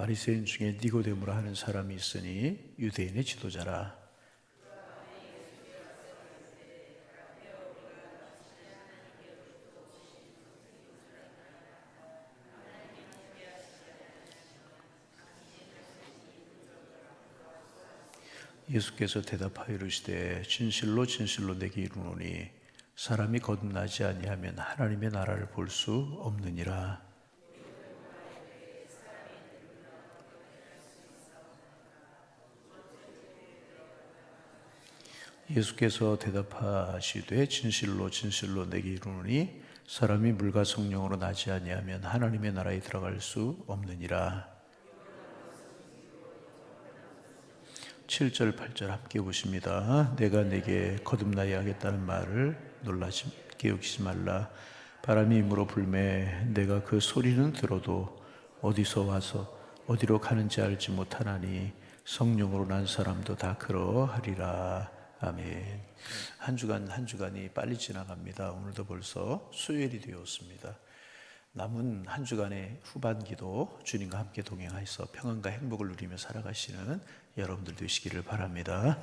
바리새인 중에 니고데모라 하는 사람이 있으니 유대인의 지도자라. 예수께서 대답하여 이르시되 진실로 진실로 내게 이르노니 사람이 거듭나지 아니하면 하나님의 나라를 볼 수 없느니라. 예수께서 대답하시되 진실로 진실로 내게 이르노니 사람이 물과 성령으로 나지 아니하면 하나님의 나라에 들어갈 수 없느니라. 7절 8절 함께 보십니다. 내가 내게 거듭나야 하겠다는 말을 놀라지 깨우치지 말라. 바람이 힘으로 불매 내가 그 소리는 들어도 어디서 와서 어디로 가는지 알지 못하나니 성령으로 난 사람도 다 그러하리라. 아멘. 한 주간이 빨리 지나갑니다. 오늘도 벌써 수요일이 되었습니다. 남은 한 주간의 후반기도 주님과 함께 동행하여서 평안과 행복을 누리며 살아가시는 여러분들 되시기를 바랍니다.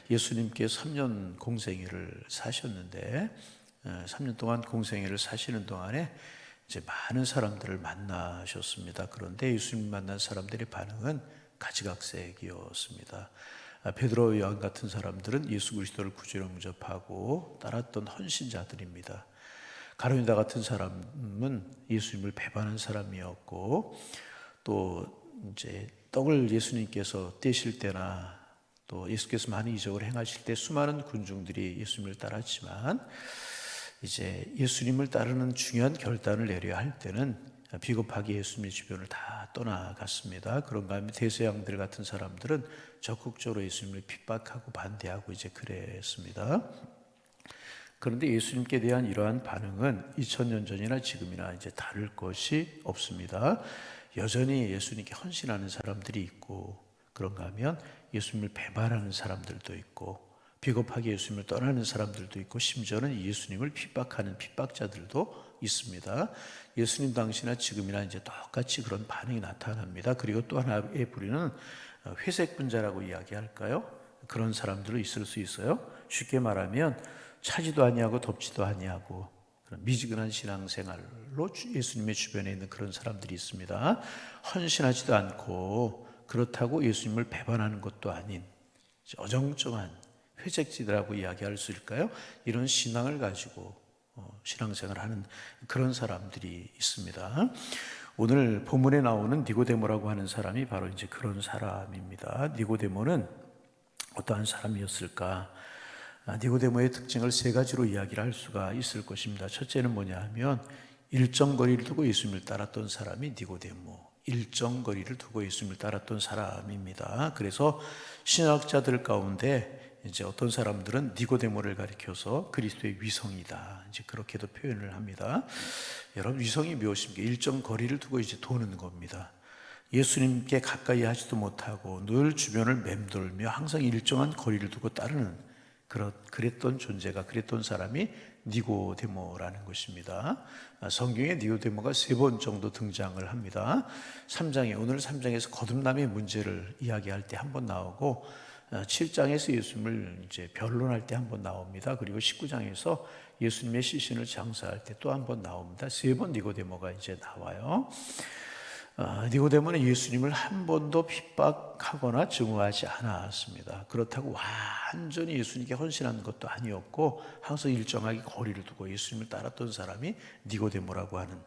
예수님께 3년 공생애를 사셨는데 3년 동안 공생애를 사시는 동안에 이제 많은 사람들을 만나셨습니다. 그런데 예수님 만난 사람들의 반응은 가지각색이었습니다. 베드로, 요한 같은 사람들은 예수 그리스도를 구주로 영접하고 따랐던 헌신자들입니다. 가룟유다 같은 사람은 예수님을 배반한 사람이었고, 또 이제 떡을 예수님께서 떼실 때나 또 예수께서 많은 이적을 행하실 때 수많은 군중들이 예수님을 따랐지만 이제 예수님을 따르는 중요한 결단을 내려야 할 때는 비겁하게 예수님의 주변을 다 떠나갔습니다. 그런가 하면 대서양들 같은 사람들은 적극적으로 예수님을 핍박하고 반대하고 이제 그랬습니다. 그런데 예수님께 대한 이러한 반응은 2000년 전이나 지금이나 이제 다를 것이 없습니다. 여전히 예수님께 헌신하는 사람들이 있고, 그런가 하면 예수님을 배반하는 사람들도 있고, 비겁하게 예수님을 떠나는 사람들도 있고, 심지어는 예수님을 핍박하는 핍박자들도 있습니다. 예수님 당시나 지금이나 이제 똑같이 그런 반응이 나타납니다. 그리고 또 하나의 부류는 회색 분자라고 이야기할까요? 그런 사람들도 있을 수 있어요. 쉽게 말하면 차지도 아니하고 덥지도 아니하고 미지근한 신앙생활로 예수님의 주변에 있는 그런 사람들이 있습니다. 헌신하지도 않고 그렇다고 예수님을 배반하는 것도 아닌 어정쩡한 회색지대라고 이야기할 수 있을까요? 이런 신앙을 가지고 신앙생활하는 그런 사람들이 있습니다. 오늘 본문에 나오는 니고데모라고 하는 사람이 바로 이제 그런 사람입니다. 니고데모는 어떠한 사람이었을까? 니고데모의 특징을 세 가지로 이야기를 할 수가 있을 것입니다. 첫째는 뭐냐 하면 일정 거리를 두고 예수님을 따랐던 사람이 니고데모, 일정 거리를 두고 예수님을 따랐던 사람입니다. 그래서 신학자들 가운데 이제 어떤 사람들은 니고데모를 가리켜서 그리스도의 위성이다, 이제 그렇게도 표현을 합니다. 여러분, 위성이 무엇입니까? 일정 거리를 두고 이제 도는 겁니다. 예수님께 가까이 하지도 못하고 늘 주변을 맴돌며 항상 일정한 거리를 두고 따르는 그랬던 존재가, 그랬던 사람이 니고데모라는 것입니다. 성경에 니고데모가 3번 정도 등장을 합니다. 오늘 3장에서 거듭남의 문제를 이야기할 때 한 번 나오고, 7장에서 예수님을 이제 변론할 때 한 번 나옵니다. 그리고 19장에서 예수님의 시신을 장사할 때 또 한 번 나옵니다. 3번 니고데모가 이제 나와요. 니고데모는 예수님을 한 번도 핍박하거나 증오하지 않았습니다. 그렇다고 완전히 예수님께 헌신한 것도 아니었고, 항상 일정하게 거리를 두고 예수님을 따랐던 사람이 니고데모라고 하는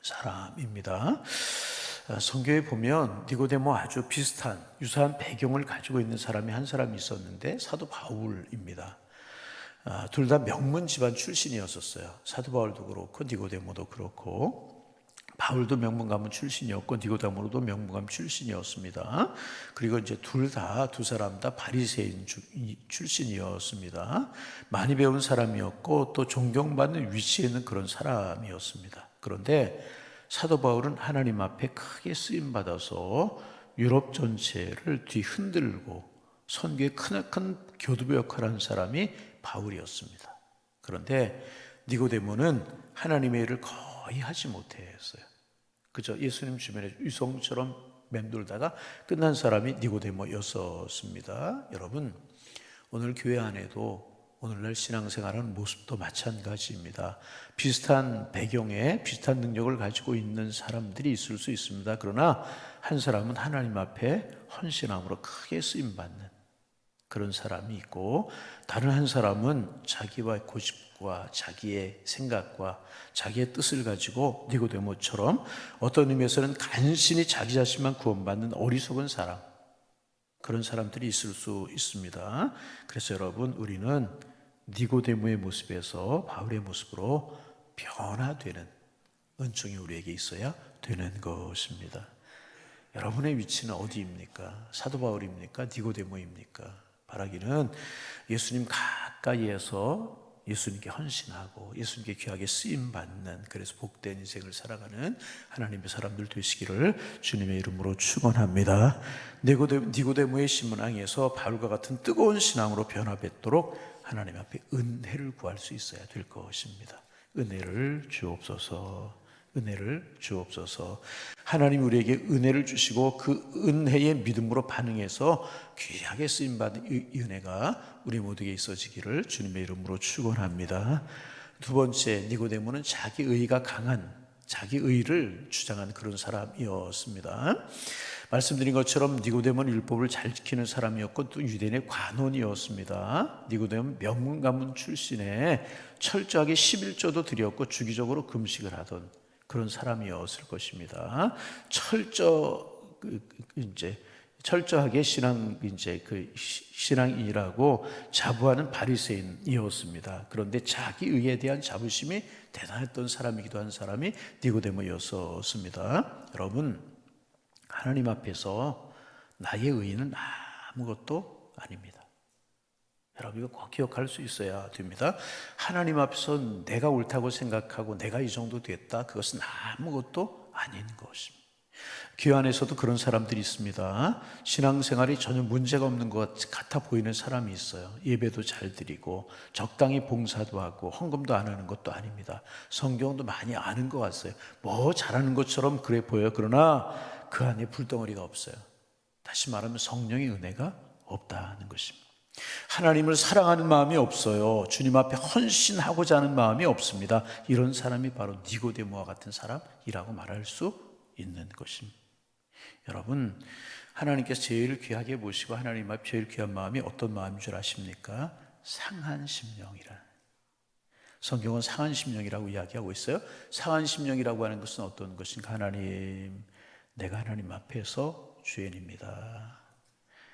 사람입니다. 성경에 보면 니고데모 아주 비슷한 유사한 배경을 가지고 있는 사람이 한 사람이 있었는데 사도 바울입니다. 둘 다 명문 집안 출신이었었어요. 사도 바울도 그렇고 니고데모도 그렇고, 바울도 명문 가문 출신이었고 니고데모도 명문 가문 출신이었습니다. 그리고 이제 두 사람 다 바리새인 출신이었습니다. 많이 배운 사람이었고 또 존경받는 위치에 있는 그런 사람이었습니다. 그런데 사도 바울은 하나님 앞에 크게 쓰임 받아서 유럽 전체를 뒤흔들고 선교에 큰 교두보 역할을 한 사람이 바울이었습니다. 그런데 니고데모는 하나님의 일을 거의 하지 못했어요. 그저 예수님 주변에 위성처럼 맴돌다가 끝난 사람이 니고데모였었습니다. 여러분, 오늘 교회 안에도 오늘날 신앙생활하는 모습도 마찬가지입니다. 비슷한 배경에 비슷한 능력을 가지고 있는 사람들이 있을 수 있습니다. 그러나 한 사람은 하나님 앞에 헌신함으로 크게 쓰임받는 그런 사람이 있고, 다른 한 사람은 자기와 고집과 자기의 생각과 자기의 뜻을 가지고 니고데모처럼 어떤 의미에서는 간신히 자기 자신만 구원받는 어리석은 사람, 그런 사람들이 있을 수 있습니다. 그래서 여러분, 우리는 니고데모의 모습에서 바울의 모습으로 변화되는 은총이 우리에게 있어야 되는 것입니다. 여러분의 위치는 어디입니까? 사도 바울입니까? 니고데모입니까? 바라기는 예수님 가까이에서 예수님께 헌신하고 예수님께 귀하게 쓰임받는, 그래서 복된 인생을 살아가는 하나님의 사람들 되시기를 주님의 이름으로 축원합니다. 니고데모의 신앙에서 바울과 같은 뜨거운 신앙으로 변화받도록 하나님 앞에 은혜를 구할 수 있어야 될 것입니다. 은혜를 주옵소서. 은혜를 주옵소서. 하나님 우리에게 은혜를 주시고 그 은혜의 믿음으로 반응해서 귀하게 쓰임받은 이 은혜가 우리 모두에게 있어지기를 주님의 이름으로 축원합니다. 두 번째, 니고데모는 자기 의가 강한, 자기 의를 주장한 그런 사람이었습니다. 말씀드린 것처럼 니고데모는 율법을 잘 지키는 사람이었고 또 유대인의 관원이었습니다. 니고데모는 명문 가문 출신에 철저하게 11조도 드렸고 주기적으로 금식을 하던 그런 사람이었을 것입니다. 철저하게 신앙인이라고 자부하는 바리새인이었습니다. 그런데 자기 의에 대한 자부심이 대단했던 사람이기도 한 사람이 니고데모였습니다. 여러분, 하나님 앞에서 나의 의는 아무것도 아닙니다. 여러분, 이거 꼭 기억할 수 있어야 됩니다. 하나님 앞에서 내가 옳다고 생각하고 내가 이 정도 됐다, 그것은 아무것도 아닌 것입니다. 교회 안에서도 그런 사람들이 있습니다. 신앙생활이 전혀 문제가 없는 것 같아 보이는 사람이 있어요. 예배도 잘 드리고 적당히 봉사도 하고 헌금도 안 하는 것도 아닙니다. 성경도 많이 아는 것 같아요. 뭐 잘하는 것처럼 그래 보여요. 그러나 그 안에 불덩어리가 없어요. 다시 말하면 성령의 은혜가 없다는 것입니다. 하나님을 사랑하는 마음이 없어요. 주님 앞에 헌신하고자 하는 마음이 없습니다. 이런 사람이 바로 니고데모와 같은 사람이라고 말할 수 있는 것입니다. 여러분, 하나님께서 제일 귀하게 보시고 하나님 앞에 제일 귀한 마음이 어떤 마음인 줄 아십니까? 상한 심령이라. 성경은 상한 심령이라고 이야기하고 있어요. 상한 심령이라고 하는 것은 어떤 것인가? 하나님, 내가 하나님 앞에서 죄인입니다.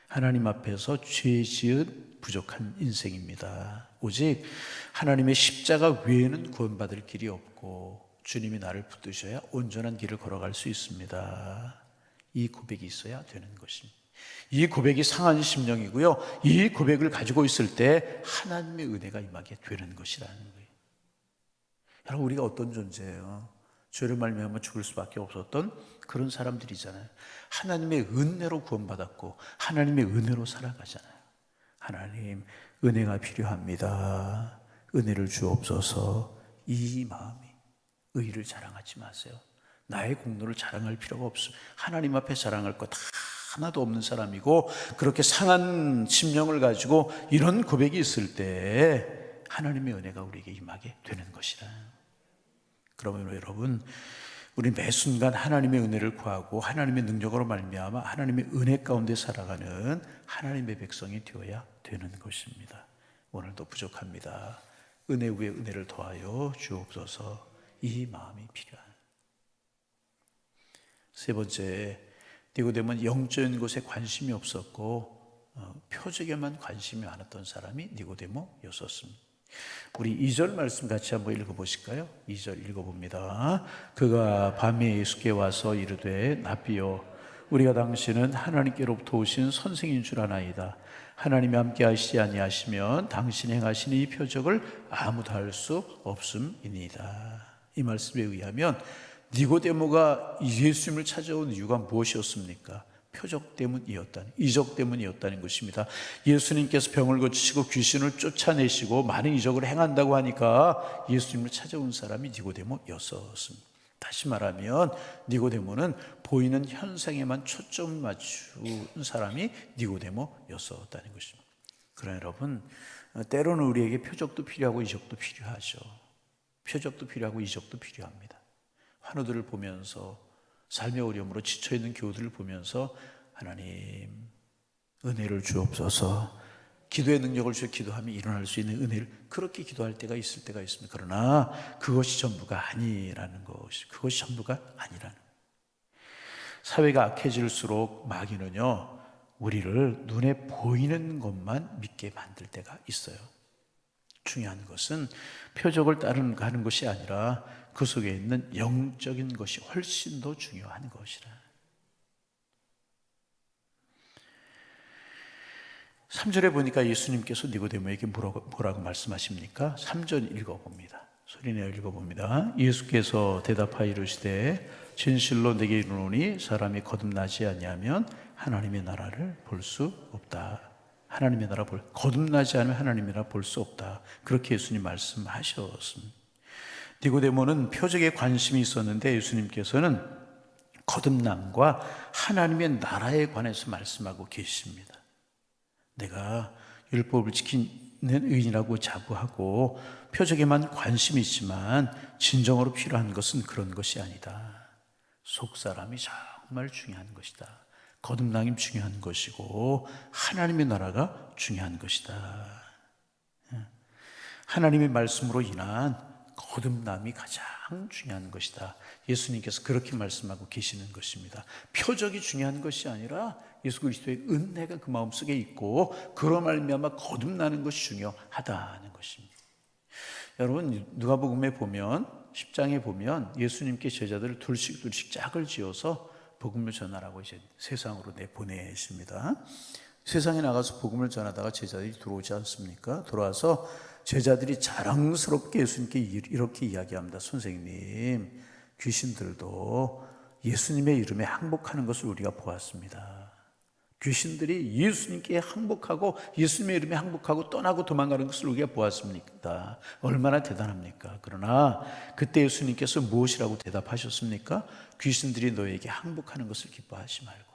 하나님 앞에서 죄 지은 부족한 인생입니다. 오직 하나님의 십자가 외에는 구원받을 길이 없고 주님이 나를 붙드셔야 온전한 길을 걸어갈 수 있습니다. 이 고백이 있어야 되는 것입니다. 이 고백이 상한 심령이고요, 이 고백을 가지고 있을 때 하나님의 은혜가 임하게 되는 것이라는 거예요. 여러분, 우리가 어떤 존재예요? 죄를 말미암아 죽을 수밖에 없었던 그런 사람들이잖아요. 하나님의 은혜로 구원받았고 하나님의 은혜로 살아가잖아요. 하나님, 은혜가 필요합니다. 은혜를 주옵소서. 이 마음이, 의를 자랑하지 마세요. 나의 공로를 자랑할 필요가 없어요. 하나님 앞에 자랑할 것 하나도 없는 사람이고, 그렇게 상한 심령을 가지고 이런 고백이 있을 때 하나님의 은혜가 우리에게 임하게 되는 것이다. 그러면 여러분, 우리 매 순간 하나님의 은혜를 구하고 하나님의 능력으로 말미암아 하나님의 은혜 가운데 살아가는 하나님의 백성이 되어야 되는 것입니다. 오늘도 부족합니다. 은혜 위에 은혜를 더하여 주옵소서. 이 마음이 필요한. 세 번째, 니고데모는 영적인 것에 관심이 없었고 표적에만 관심이 많았던 사람이 니고데모였었습니다. 우리 2절 말씀 같이 한번 읽어보실까요? 2절 읽어봅니다. 그가 밤에 예수께 와서 이르되 랍비여, 우리가 당신은 하나님께로부터 오신 선생인 줄 아나이다. 하나님이 함께 하시지 아니하시면 당신이 행하시는 이 표적을 아무도 할 수 없음이니이다. 이 말씀에 의하면 니고데모가 예수님을 찾아온 이유가 무엇이었습니까? 표적 때문이었다는, 이적 때문이었다는 것입니다. 예수님께서 병을 고치시고 귀신을 쫓아내시고 많은 이적을 행한다고 하니까 예수님을 찾아온 사람이 니고데모였었습니다. 다시 말하면 니고데모는 보이는 현상에만 초점을 맞춘 사람이 니고데모였었다는 것입니다. 그러나 여러분, 때로는 우리에게 표적도 필요하고 이적도 필요하죠. 표적도 필요하고 이적도 필요합니다. 환우들을 보면서, 삶의 어려움으로 지쳐있는 교우들을 보면서 하나님 은혜를 주옵소서, 기도의 능력을 주어 기도하며 일어날 수 있는 은혜를, 그렇게 기도할 때가 있을 때가 있습니다. 그러나 그것이 전부가 아니라는 것이, 그것이 전부가 아니라는. 사회가 악해질수록 마귀는요, 우리를 눈에 보이는 것만 믿게 만들 때가 있어요. 중요한 것은 표적을 따르는 것이 아니라 그 속에 있는 영적인 것이 훨씬 더 중요한 것이라. 3절에 보니까 예수님께서 니고데모에게 뭐라고 말씀하십니까? 3절 읽어봅니다. 소리내어 읽어봅니다. 예수께서 대답하여 이르시되 진실로 내게 이르노니 사람이 거듭나지 아니하면 하나님의 나라를 볼 수 없다. 하나님의 나라 거듭나지 않으면 하나님의 나라 볼 수 없다. 그렇게 예수님 말씀하셨습니다. 니고데모는 표적에 관심이 있었는데 예수님께서는 거듭남과 하나님의 나라에 관해서 말씀하고 계십니다. 내가 율법을 지키는 의인이라고 자부하고 표적에만 관심이 있지만 진정으로 필요한 것은 그런 것이 아니다. 속사람이 정말 중요한 것이다. 거듭남이 중요한 것이고 하나님의 나라가 중요한 것이다. 하나님의 말씀으로 인한 거듭남이 가장 중요한 것이다. 예수님께서 그렇게 말씀하고 계시는 것입니다. 표적이 중요한 것이 아니라 예수 그리스도의 은혜가 그 마음속에 있고 그로 말미암아 거듭나는 것이 중요하다는 것입니다. 여러분, 누가복음에 보면 10장에 보면 예수님께 제자들을 둘씩 짝을 지어서 복음을 전하라고 이제 세상으로 내보내십니다. 세상에 나가서 복음을 전하다가 제자들이 들어오지 않습니까? 들어와서 제자들이 자랑스럽게 예수님께 이렇게 이야기합니다. 선생님, 귀신들도 예수님의 이름에 항복하는 것을 우리가 보았습니다. 귀신들이 예수님께 항복하고 예수님의 이름에 항복하고 떠나고 도망가는 것을 우리가 보았습니다. 얼마나 대단합니까? 그러나 그때 예수님께서 무엇이라고 대답하셨습니까? 귀신들이 너에게 항복하는 것을 기뻐하지 말고,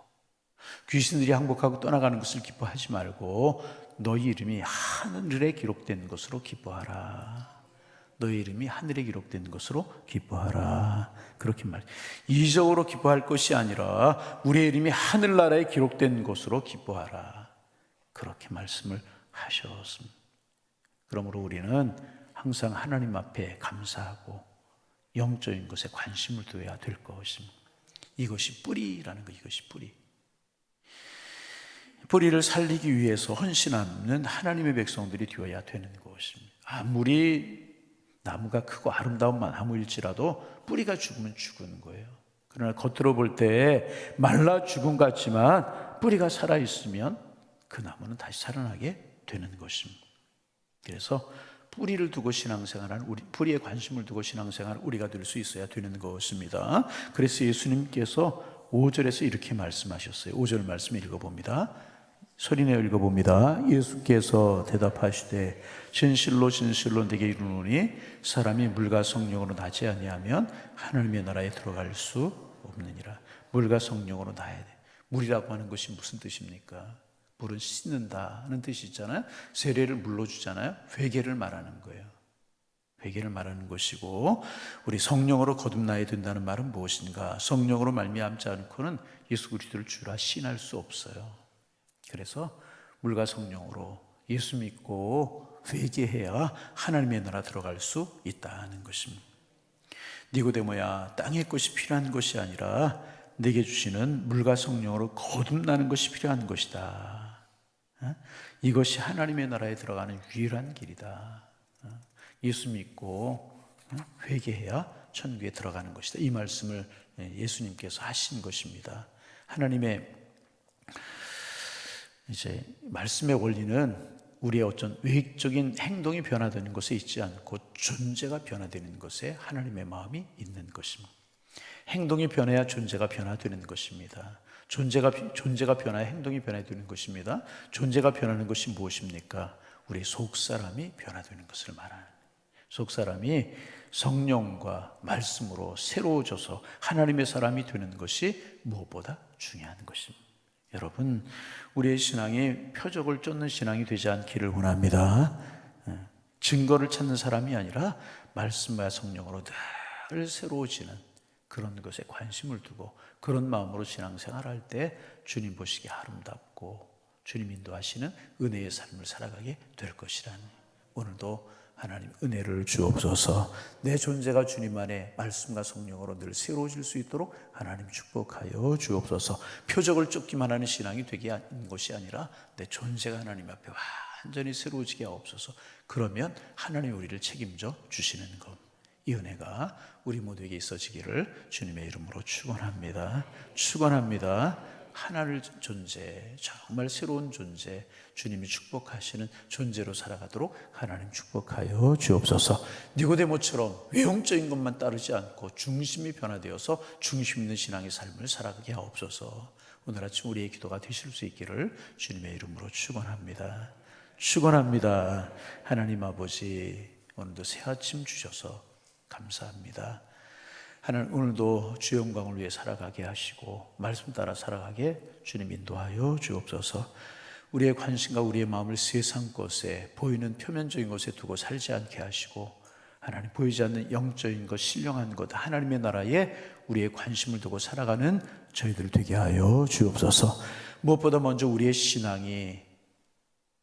귀신들이 항복하고 떠나가는 것을 기뻐하지 말고 너희 이름이 하늘에 기록된 것으로 기뻐하라. 너희 이름이 하늘에 기록된 것으로 기뻐하라. 그렇게 이적으로 기뻐할 것이 아니라 우리의 이름이 하늘나라에 기록된 것으로 기뻐하라. 그렇게 말씀을 하셨습니다. 그러므로 우리는 항상 하나님 앞에 감사하고 영적인 것에 관심을 두어야 될 것입니다. 이것이 뿌리라는 거, 이것이 뿌리. 뿌리를 살리기 위해서 헌신하는 하나님의 백성들이 되어야 되는 것입니다. 아무리 나무가 크고 아름다운 나무일지라도 뿌리가 죽으면 죽은 거예요. 그러나 겉으로 볼 때 말라 죽은 것 같지만 뿌리가 살아있으면 그 나무는 다시 살아나게 되는 것입니다. 그래서 뿌리를 두고 신앙생활하는 우리, 뿌리에 관심을 두고 신앙생활을 우리가 될 수 있어야 되는 것입니다. 그래서 예수님께서 5절에서 이렇게 말씀하셨어요. 5절 말씀 읽어봅니다. 소리내어 읽어봅니다. 예수께서 대답하시되 진실로 진실로 내게 이르노니 사람이 물과 성령으로 나지 아니하면 하나님의 나라에 들어갈 수 없느니라. 물과 성령으로 나야 돼. 물이라고 하는 것이 무슨 뜻입니까? 물은 씻는다는 뜻이 있잖아요. 세례를 물로 주잖아요. 회개를 말하는 거예요. 회개를 말하는 것이고, 우리 성령으로 거듭나야 된다는 말은 무엇인가? 성령으로 말미암지 않고는 예수 그리스도를 주라 신할 수 없어요. 그래서 물과 성령으로 예수 믿고 회개해야 하나님의 나라 들어갈 수 있다는 것입니다. 니고데모야, 땅의 것이 필요한 것이 아니라 내게 주시는 물과 성령으로 거듭나는 것이 필요한 것이다. 이것이 하나님의 나라에 들어가는 유일한 길이다. 예수 믿고 회개해야 천국에 들어가는 것이다. 이 말씀을 예수님께서 하신 것입니다. 하나님의 이제 말씀의 원리는 우리의 어떤 외적인 행동이 변화되는 것에 있지 않고 존재가 변화되는 것에 하나님의 마음이 있는 것입니다. 행동이 변해야 존재가 변화되는 것입니다. 존재가 변해야 행동이 변화되는 것입니다. 존재가 변하는 것이 무엇입니까? 우리 속사람이 변화되는 것을 말하는, 속 사람이 성령과 말씀으로 새로워져서 하나님의 사람이 되는 것이 무엇보다 중요한 것입니다. 여러분, 우리의 신앙이 표적을 쫓는 신앙이 되지 않기를 원합니다. 증거를 찾는 사람이 아니라 말씀과 성령으로 늘 새로워지는 그런 것에 관심을 두고 그런 마음으로 신앙생활할 때 주님 보시기에 아름답고 주님 인도하시는 은혜의 삶을 살아가게 될 것이라니, 오늘도 하나님 은혜를 주옵소서. 내 존재가 주님 안에 말씀과 성령으로 늘 새로워질 수 있도록 하나님 축복하여 주옵소서. 표적을 쫓기만 하는 신앙이 되게 하는 것이 아니라 내 존재가 하나님 앞에 완전히 새로워지게 하옵소서. 그러면 하나님 우리를 책임져 주시는 것, 이 은혜가 우리 모두에게 있어지기를 주님의 이름으로 축원합니다. 축원합니다. 하나님 존재, 정말 새로운 존재, 주님이 축복하시는 존재로 살아가도록 하나님 축복하여 주옵소서. 니고데모처럼 외형적인 것만 따르지 않고 중심이 변화되어서 중심 있는 신앙의 삶을 살아가게 하옵소서. 오늘 아침 우리의 기도가 되실 수 있기를 주님의 이름으로 축원합니다. 축원합니다. 하나님 아버지, 오늘도 새 아침 주셔서 감사합니다. 하나님, 오늘도 주의 영광을 위해 살아가게 하시고 말씀 따라 살아가게 주님 인도하여 주옵소서. 우리의 관심과 우리의 마음을 세상 것에, 보이는 표면적인 것에 두고 살지 않게 하시고, 하나님 보이지 않는 영적인 것, 신령한 것, 하나님의 나라에 우리의 관심을 두고 살아가는 저희들 되게 하여 주옵소서. 무엇보다 먼저 우리의 신앙이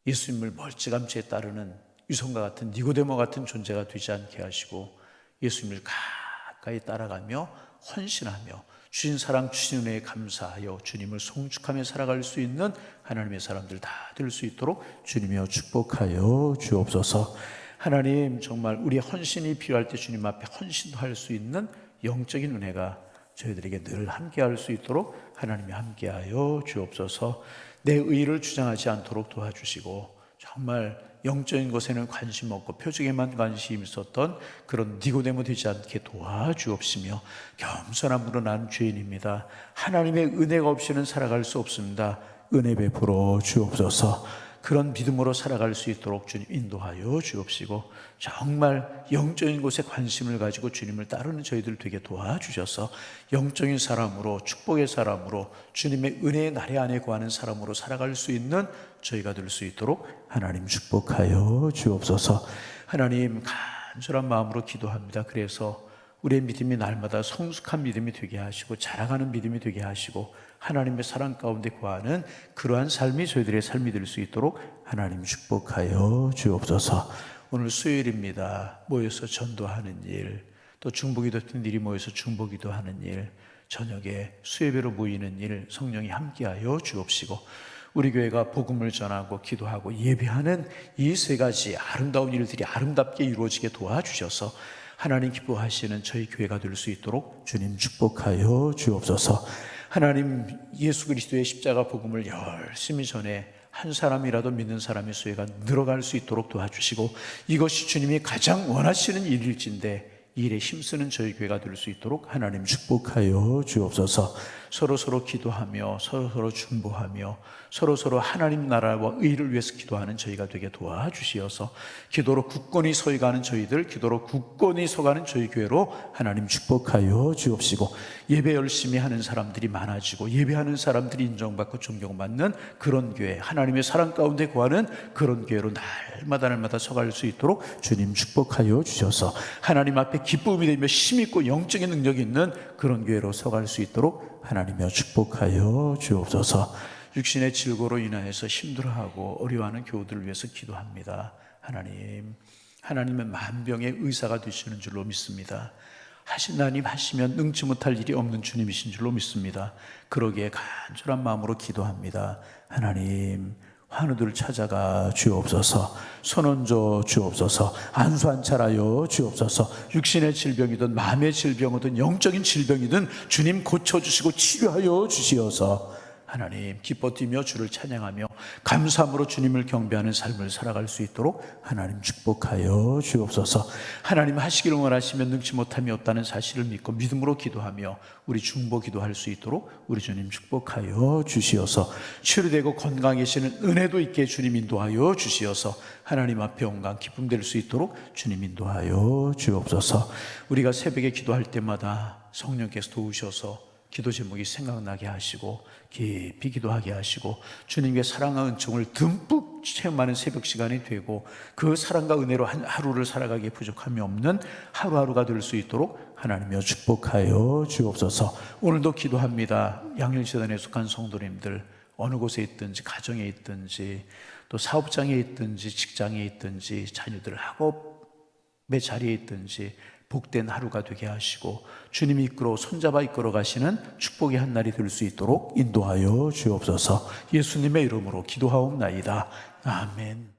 예수님을 멀찌감치 따르는 유성과 같은 니고데모 같은 존재가 되지 않게 하시고, 예수님을 가까이 따라가며 헌신하며 주신 사랑 주신 은혜에 감사하여 주님을 송축하며 살아갈 수 있는 하나님의 사람들 다 될 수 있도록 주님이여 축복하여 주옵소서. 하나님, 정말 우리의 헌신이 필요할 때 주님 앞에 헌신도 할 수 있는 영적인 은혜가 저희들에게 늘 함께할 수 있도록 하나님이 함께하여 주옵소서. 내 의를 주장하지 않도록 도와주시고, 정말 영적인 것에는 관심 없고 표적에만 관심이 있었던 그런 니고데모 되지 않게 도와주옵시며, 겸손한 물은 난 죄인입니다. 하나님의 은혜가 없이는 살아갈 수 없습니다. 은혜 베풀어 주옵소서. 그런 믿음으로 살아갈 수 있도록 주님 인도하여 주옵시고, 정말 영적인 곳에 관심을 가지고 주님을 따르는 저희들 되게 도와주셔서 영적인 사람으로, 축복의 사람으로, 주님의 은혜의 나래 안에 거하는 사람으로 살아갈 수 있는 저희가 될 수 있도록 하나님 축복하여 주옵소서. 하나님, 간절한 마음으로 기도합니다. 그래서 우리의 믿음이 날마다 성숙한 믿음이 되게 하시고 자라가는 믿음이 되게 하시고 하나님의 사랑 가운데 거하는 그러한 삶이 저희들의 삶이 될 수 있도록 하나님 축복하여 주옵소서. 오늘 수요일입니다. 모여서 전도하는 일, 또 중보기도 같은 일이 모여서 중보기도 하는 일, 저녁에 수예배로 모이는 일 성령이 함께하여 주옵시고, 우리 교회가 복음을 전하고 기도하고 예배하는 이 세 가지 아름다운 일들이 아름답게 이루어지게 도와주셔서 하나님 기뻐하시는 저희 교회가 될 수 있도록 주님 축복하여 주옵소서. 하나님, 예수 그리스도의 십자가 복음을 열심히 전해 한 사람이라도 믿는 사람의 수혜가 늘어갈 수 있도록 도와주시고, 이것이 주님이 가장 원하시는 일일진데 이 일에 힘쓰는 저희 교회가 될 수 있도록 하나님 축복하여 주옵소서. 서로 기도하며 서로 중보하며 서로 하나님 나라와 의를 위해서 기도하는 저희가 되게 도와주시어서 기도로 굳건히 서가는 저희들, 기도로 굳건히 서가는 저희 교회로 하나님 축복하여 주옵시고, 예배 열심히 하는 사람들이 많아지고 예배하는 사람들이 인정받고 존경받는 그런 교회, 하나님의 사랑 가운데 거하는 그런 교회로 날마다 서갈 수 있도록 주님 축복하여 주셔서 하나님 앞에 기쁨이 되며 힘있고 영적인 능력이 있는 그런 교회로 서갈 수 있도록 하나님이여 축복하여 주옵소서. 육신의 질고로 인하여서 힘들어하고 어려워하는 교우들을 위해서 기도합니다. 하나님은 만병의 의사가 되시는 줄로 믿습니다. 하나님 하시면 능치 못할 일이 없는 주님이신 줄로 믿습니다. 그러기에 간절한 마음으로 기도합니다. 하나님, 환우들을 찾아가 주옵소서. 손얹어 주옵소서. 안수안찰하여 주옵소서. 육신의 질병이든 마음의 질병이든 영적인 질병이든 주님 고쳐주시고 치료하여 주시어서 하나님 기뻐 뛰며 주를 찬양하며 감사함으로 주님을 경배하는 삶을 살아갈 수 있도록 하나님 축복하여 주옵소서. 하나님 하시기를 원하시면 능치 못함이 없다는 사실을 믿고 믿음으로 기도하며 우리 중보 기도할 수 있도록 우리 주님 축복하여 주시어서 치료되고 건강해지는 은혜도 있게 주님 인도하여 주시어서 하나님 앞에 온강 기쁨 될 수 있도록 주님 인도하여 주옵소서. 우리가 새벽에 기도할 때마다 성령께서 도우셔서 기도 제목이 생각나게 하시고 깊이 기도하게 하시고 주님의 사랑과 은총을 듬뿍 체험하는 새벽 시간이 되고 그 사랑과 은혜로 한 하루를 살아가기에 부족함이 없는 하루하루가 될 수 있도록 하나님이여 축복하여 주옵소서. 오늘도 기도합니다. 양령시단에 속한 성도님들 어느 곳에 있든지 가정에 있든지 또 사업장에 있든지 직장에 있든지 자녀들 학업의 자리에 있든지 복된 하루가 되게 하시고 주님이 이끌어 손잡아 이끌어 가시는 축복의 한 날이 될 수 있도록 인도하여 주옵소서. 예수님의 이름으로 기도하옵나이다. 아멘.